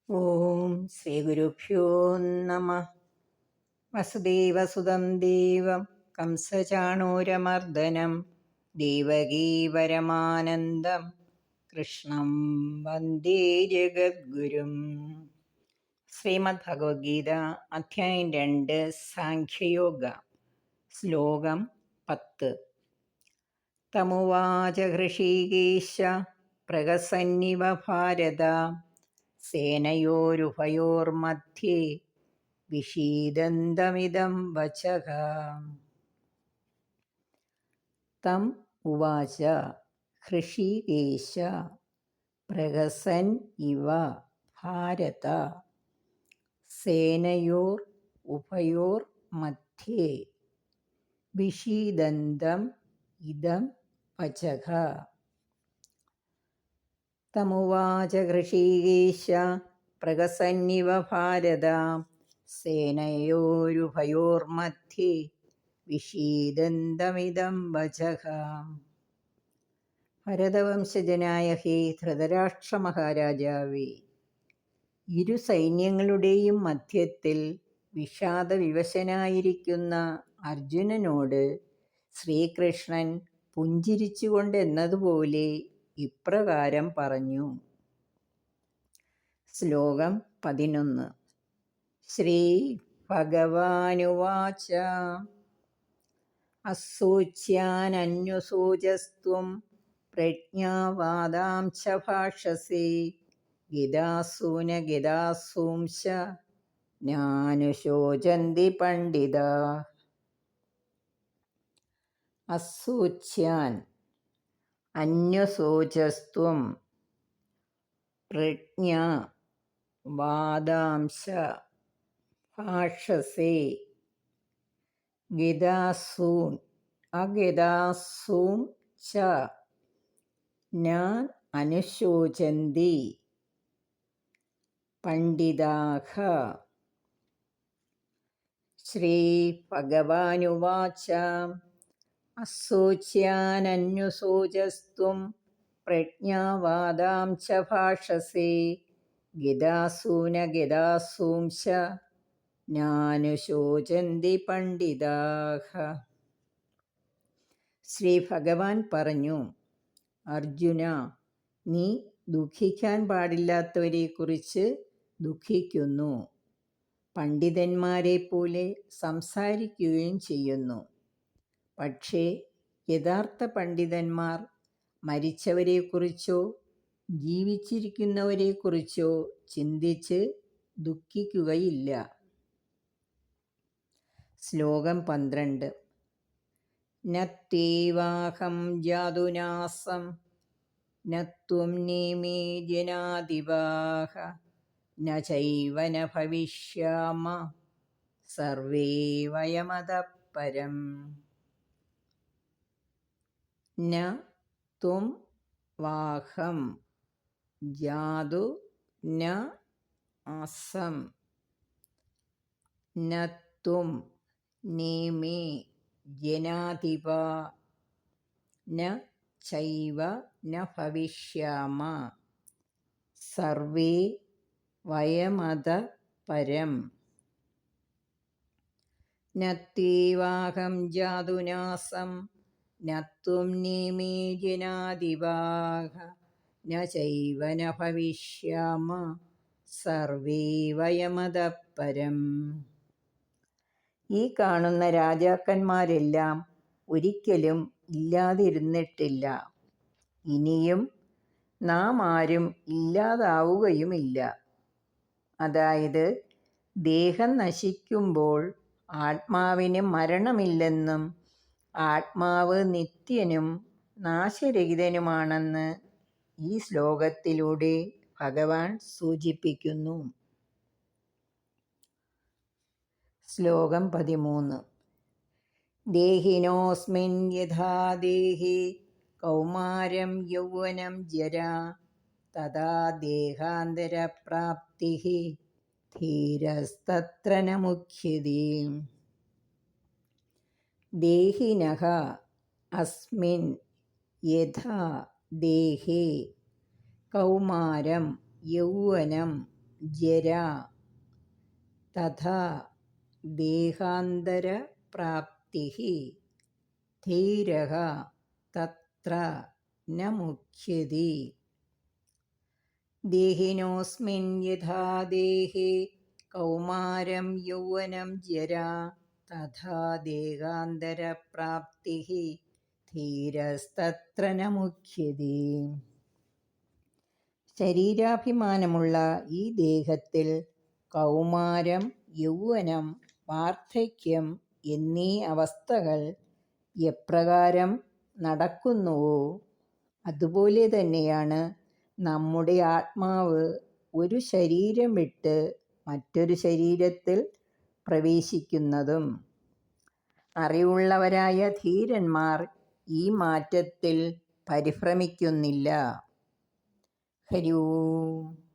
ഓം ശ്രീ ഗുരുഭ്യോ നമ. വസുദേവസുതം ദേവം കംസചാണൂരമർദ്ദനം ദേവകീ പരമാനന്ദം കൃഷ്ണം വന്ദേ ജഗദ്ഗുരും. ശ്രീമദ് ഭഗവത്ഗീത അധ്യായം 2 സാഖ്യയോഗ. ശ്ലോകം 10. തമുവാച ഹൃഷീകേശ പ്രഹസന്നിവ ഭാരത സേനയോരുഭയോർമധ്യേ വിഷീദന്തമിദം വചഃ. തം ഉവാച ഹൃഷീകേശ പ്രഹസൻ ഇവ ഭാരത സേനയോർ ഉഭയോർ മധ്യേ വിഷീദന്തം ഇദം വചഃ. തമുവാച ഹൃഷീകേശ പ്രഹസന്നിവ ഭാരത സേനയോരുഭയോർമധ്യേ വിഷീദന്തമിദം വചഃ. ഭരതവംശജനായ ഹേ ധൃതരാഷ്ട്ര മഹാരാജാവേ, ഇരു സൈന്യങ്ങളുടെയും മധ്യത്തിൽ വിഷാദവിവശനായിരിക്കുന്ന അർജുനനോട് ശ്രീകൃഷ്ണൻ പുഞ്ചിരിച്ചുകൊണ്ടെന്നതുപോലെ ഇപ്രകാരം പറഞ്ഞു. ശ്ലോകം 11. ശ്രീ ഭഗവാനുവാച അസൂച്യാനന്വസൂചസ്ത്വം പ്രജ്ഞാവാദാം ച ഭാഷസേ ഗിതാസൂന ഗിതാസൂംശ നാനുശോചന്തി പണ്ഡിതാഃ. അസൂച്യാൻ അന്വസോചസ്ത്വം പ്രജ്ഞാ വാദാംശ ഭാഷസേ ഗിതാസൂൻ അഗിതാസൂം ച നാൻ അനുശോചന്തി പണ്ഡിതാഃ. ശ്രീ ഭഗവാനുവാച അസൂച്യാനന്വസൂചസ്ത്വം പ്രജ്ഞാവാദാം ച ഭാഷസേ ഗിതാസൂന ഗിതാസൂംശ നാനുശോചന്തി പണ്ഡിതാഃ. ശ്രീ ഭഗവാൻ പറഞ്ഞു, അർജുന, നീ ദുഃഖിക്കാൻ പാടില്ലാത്തവരെക്കുറിച്ച് ദുഃഖിക്കുന്നു, പണ്ഡിതന്മാരെ പോലെ സംസാരിക്കുകയും ചെയ്യുന്നു. പക്ഷേ യഥാർത്ഥ പണ്ഡിതന്മാർ മരിച്ചവരെക്കുറിച്ചോ ജീവിച്ചിരിക്കുന്നവരെക്കുറിച്ചോ ചിന്തിച്ച് ദുഃഖിക്കുകയില്ല. ശ്ലോകം 12. നത്വേവാഹം ജാതുനാസം നത്വം നേമേ ജനാധിപാഃ ന ചൈവ ന ഭവിഷ്യാമ സർവേ വയമതഃ പരം. ന ത്വം വാഹം ജാതു ന ആസം ന ത്വം നേമേ ജനാധിപാ ന ചൈവ ന ഭവിഷ്യാമ സർവേ വയമതഃ പരം. നത്വേവാഹം ജാതുനാസം നത്വം നേമേ ജനാധിപാഃ ന ചൈവ ന ഭവിഷ്യാമ സർവേ വയമതഃ പരം. ഈ കാണുന്ന രാജാക്കന്മാരെല്ലാം ഒരിക്കലും ഇല്ലാതിരുന്നിട്ടില്ല, ഇനിയും നാം ആരും ഇല്ലാതാവുകയുമില്ല. അതായത്, ദേഹം നശിക്കുമ്പോൾ ആത്മാവിന് മരണമില്ലെന്നും ആത്മാവ് നിത്യനും നാശരഹിതനുമാണെന്ന് ഈ ശ്ലോകത്തിലൂടെ ഭഗവാൻ സൂചിപ്പിക്കുന്നു. ശ്ലോകം 13. ദേഹിനോസ്മിൻ യഥാ ദേഹി കൗമാരം യൗവനം ജരാ തഥാ ദേഹാന്തരപ്രാപ്തിഃ ധീരസ്തത്ര ന മുഹ്യതി. ദേഹിനഃ അസ്മിൻ യഥാ ദേഹേ കൗമാരം യൗവനം ജരാ തഥാ ദേഹാന്തരപ്രാപ്തിഃ ധീരഃ തത്ര ന മുഹ്യതി. ദേഹിനോऽസ്മിन् യഥാ ദേഹേ കൗമാരം യൗവനം ജരാ തഥാ ദേഹാന്തരപ്രാപ്തിഃ ധീരസ്തത്ര ന മുഹ്യതി. ശരീരാഭിമാനമുള്ള ഈ ദേഹത്തിൽ കൗമാരം, യൗവനം, വാർദ്ധക്യം എന്നീ അവസ്ഥകൾ എപ്രകാരം നടക്കുന്നുവോ അതുപോലെ തന്നെയാണ് നമ്മുടെ ആത്മാവ് ഒരു ശരീരം വിട്ട് മറ്റൊരു ശരീരത്തിൽ പ്രവേശിക്കുന്നതും. അറിവുള്ളവരായ ധീരന്മാർ ഈ മാറ്റത്തിൽ പരിഭ്രമിക്കുന്നില്ല. ഹരി ഓം.